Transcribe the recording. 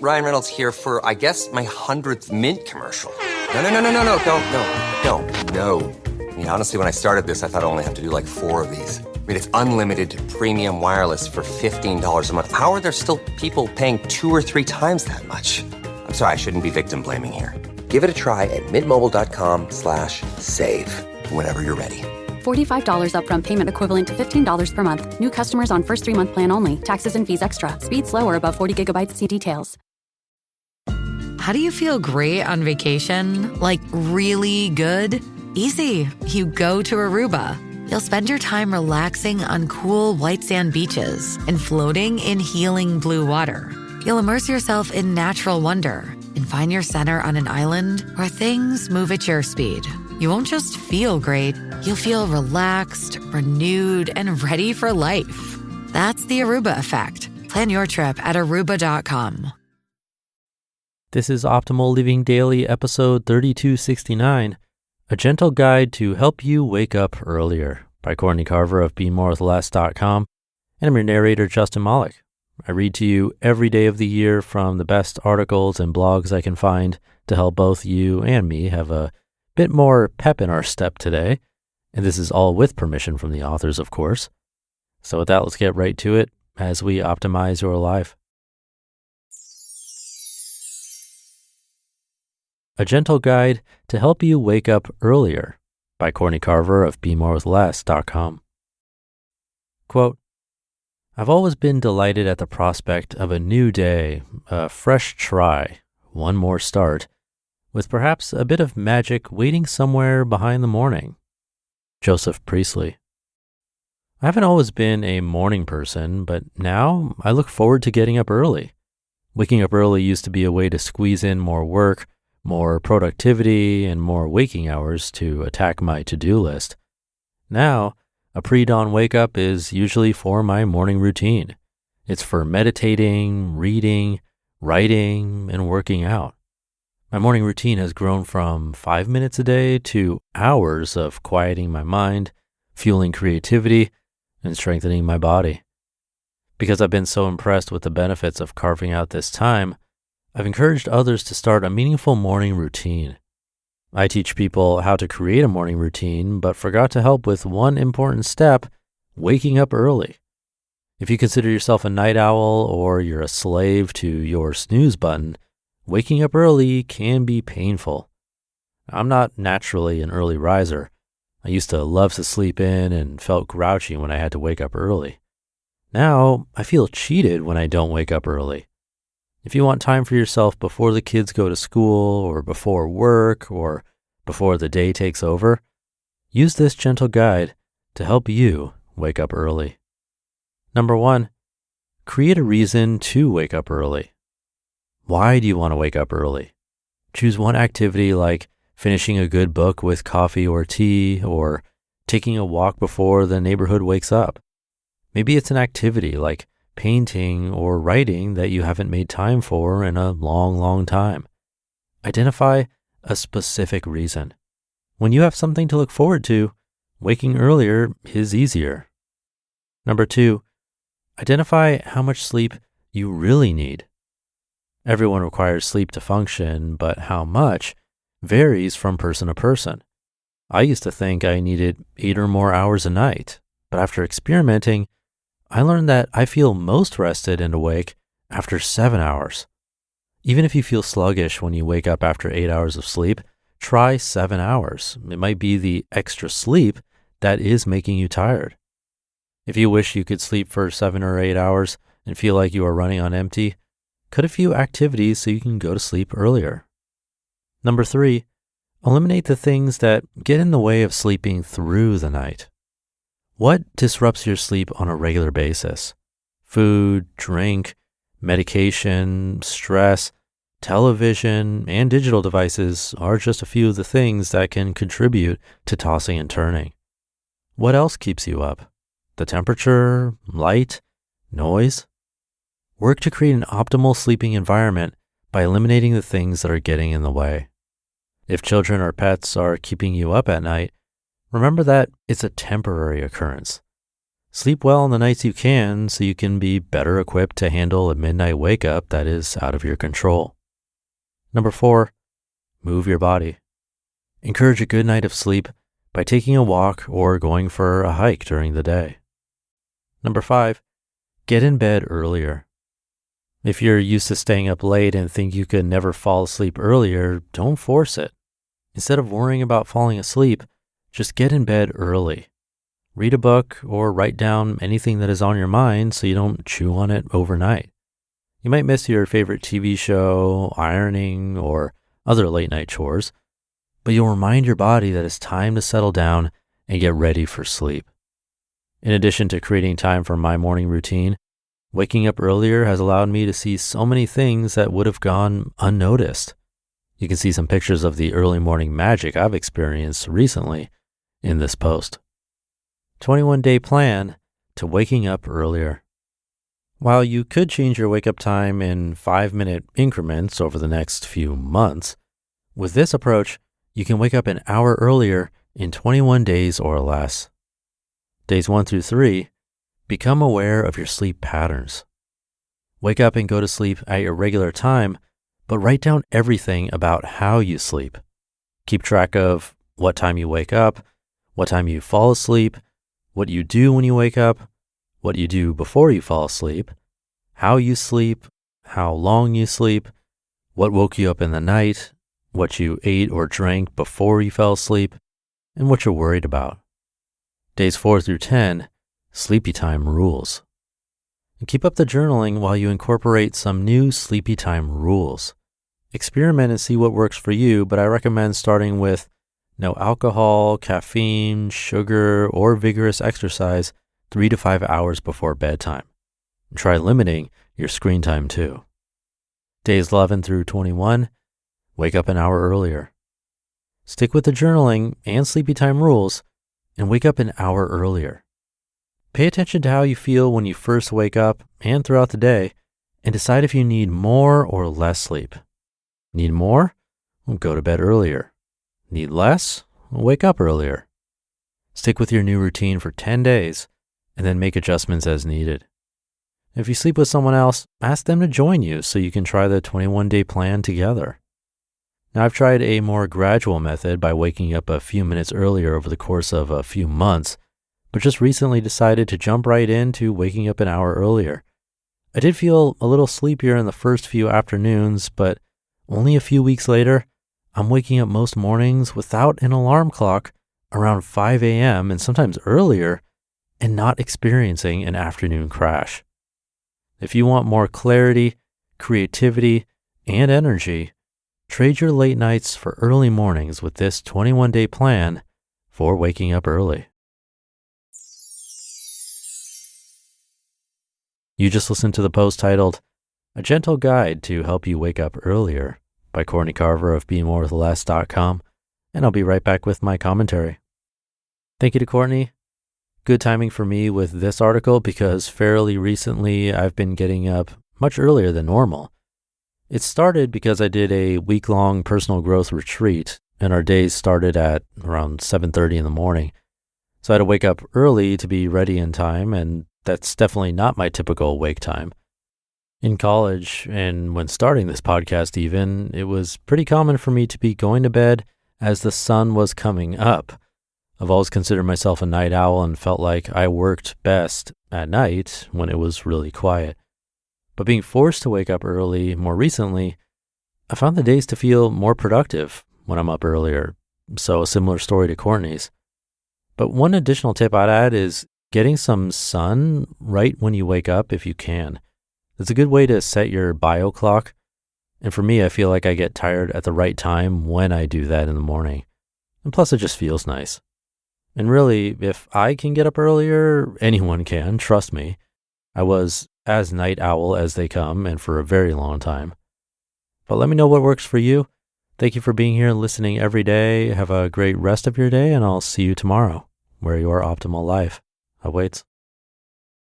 Ryan Reynolds here for, I guess, my 100th Mint commercial. No, don't. No. I mean, honestly, when I started this, I thought I only have to do like 4 of these. I mean, it's unlimited premium wireless for $15 a month. How are there still people paying 2 or 3 times that much? I'm sorry, I shouldn't be victim blaming here. Give it a try at mintmobile.com/save. Whenever you're ready. $45 upfront payment equivalent to $15 per month. New customers on first 3-month plan only. Taxes and fees extra. Speed slower above 40 gigabytes. See details. How do you feel great on vacation? Like really good? Easy. You go to Aruba. You'll spend your time relaxing on cool white sand beaches and floating in healing blue water. You'll immerse yourself in natural wonder and find your center on an island where things move at your speed. You won't just feel great, you'll feel relaxed, renewed, and ready for life. That's the Aruba effect. Plan your trip at aruba.com. This is Optimal Living Daily, episode 3269, A Gentle Guide to Help You Wake Up Earlier, by Courtney Carver of BeMoreWithLess.com. And I'm your narrator, Justin Malik. I read to you every day of the year from the best articles and blogs I can find to help both you and me have a bit more pep in our step today. And this is all with permission from the authors, of course. So with that, let's get right to it as we optimize your life. A Gentle Guide to Help You Wake Up Earlier, by Courtney Carver of BeMoreWithLess.com. Quote, I've always been delighted at the prospect of a new day, a fresh try, one more start, with perhaps a bit of magic waiting somewhere behind the morning. Joseph Priestley. I haven't always been a morning person, but now I look forward to getting up early. Waking up early used to be a way to squeeze in more work, more productivity, and more waking hours to attack my to-do list. Now, a pre-dawn wake-up is usually for my morning routine. It's for meditating, reading, writing, and working out. My morning routine has grown from 5 minutes a day to hours of quieting my mind, fueling creativity, and strengthening my body. Because I've been so impressed with the benefits of carving out this time, I've encouraged others to start a meaningful morning routine. I teach people how to create a morning routine, but forgot to help with one important step, waking up early. If you consider yourself a night owl or you're a slave to your snooze button, waking up early can be painful. I'm not naturally an early riser. I used to love to sleep in and felt grouchy when I had to wake up early. Now, I feel cheated when I don't wake up early. If you want time for yourself before the kids go to school or before work or before the day takes over, use this gentle guide to help you wake up early. Number 1, create a reason to wake up early. Why do you want to wake up early? Choose one activity like finishing a good book with coffee or tea, or taking a walk before the neighborhood wakes up. Maybe it's an activity like painting or writing that you haven't made time for in a long time. Identify a specific reason. When you have something to look forward to, waking earlier is easier. Number 2, identify how much sleep you really need. Everyone requires sleep to function, but how much varies from person to person. I used to think I needed 8 or more hours a night, but after experimenting, I learned that I feel most rested and awake after 7 hours. Even if you feel sluggish when you wake up after 8 hours of sleep, try 7 hours. It might be the extra sleep that is making you tired. If you wish you could sleep for 7 or 8 hours and feel like you are running on empty, cut a few activities so you can go to sleep earlier. Number 3, eliminate the things that get in the way of sleeping through the night. What disrupts your sleep on a regular basis? Food, drink, medication, stress, television, and digital devices are just a few of the things that can contribute to tossing and turning. What else keeps you up? The temperature, light, noise? Work to create an optimal sleeping environment by eliminating the things that are getting in the way. If children or pets are keeping you up at night, remember that it's a temporary occurrence. Sleep well on the nights you can so you can be better equipped to handle a midnight wake up that is out of your control. Number 4, move your body. Encourage a good night of sleep by taking a walk or going for a hike during the day. Number 5, get in bed earlier. If you're used to staying up late and think you could never fall asleep earlier, don't force it. Instead of worrying about falling asleep, just get in bed early. Read a book or write down anything that is on your mind so you don't chew on it overnight. You might miss your favorite TV show, ironing, or other late night chores, but you'll remind your body that it's time to settle down and get ready for sleep. In addition to creating time for my morning routine, waking up earlier has allowed me to see so many things that would have gone unnoticed. You can see some pictures of the early morning magic I've experienced recently in this post. 21-day plan to waking up earlier. While you could change your wake-up time in 5-minute increments over the next few months, with this approach, you can wake up an hour earlier in 21 days or less. Days 1 through 3, become aware of your sleep patterns. Wake up and go to sleep at your regular time, but write down everything about how you sleep. Keep track of what time you wake up, what time you fall asleep, what you do when you wake up, what you do before you fall asleep, how you sleep, how long you sleep, what woke you up in the night, what you ate or drank before you fell asleep, and what you're worried about. Days 4 through 10, sleepy time rules. And keep up the journaling while you incorporate some new sleepy time rules. Experiment and see what works for you, but I recommend starting with no alcohol, caffeine, sugar, or vigorous exercise 3 to 5 hours before bedtime. And try limiting your screen time too. Days 11 through 21, wake up an hour earlier. Stick with the journaling and sleepy time rules and wake up an hour earlier. Pay attention to how you feel when you first wake up and throughout the day and decide if you need more or less sleep. Need more? Well, go to bed earlier. Need less? Wake up earlier. Stick with your new routine for 10 days and then make adjustments as needed. If you sleep with someone else, ask them to join you so you can try the 21-day plan together. Now, I've tried a more gradual method by waking up a few minutes earlier over the course of a few months, but just recently decided to jump right into waking up an hour earlier. I did feel a little sleepier in the first few afternoons, but only a few weeks later, I'm waking up most mornings without an alarm clock around 5 a.m. and sometimes earlier and not experiencing an afternoon crash. If you want more clarity, creativity, and energy, trade your late nights for early mornings with this 21-day plan for waking up early. You just listened to the post titled, A Gentle Guide to Help You Wake Up Earlier by Courtney Carver of BeMoreWithLess.com, and I'll be right back with my commentary. Thank you to Courtney. Good timing for me with this article because fairly recently I've been getting up much earlier than normal. It started because I did a week-long personal growth retreat, and our days started at around 7:30 in the morning. So I had to wake up early to be ready in time, and that's definitely not my typical wake time. In college, and when starting this podcast even, it was pretty common for me to be going to bed as the sun was coming up. I've always considered myself a night owl and felt like I worked best at night when it was really quiet. But being forced to wake up early more recently, I found the days to feel more productive when I'm up earlier. So a similar story to Courtney's. But one additional tip I'd add is getting some sun right when you wake up if you can. It's a good way to set your bio clock. And for me, I feel like I get tired at the right time when I do that in the morning. And plus, it just feels nice. And really, if I can get up earlier, anyone can, trust me. I was as night owl as they come and for a very long time. But let me know what works for you. Thank you for being here and listening every day. Have a great rest of your day, and I'll see you tomorrow, where your optimal life awaits.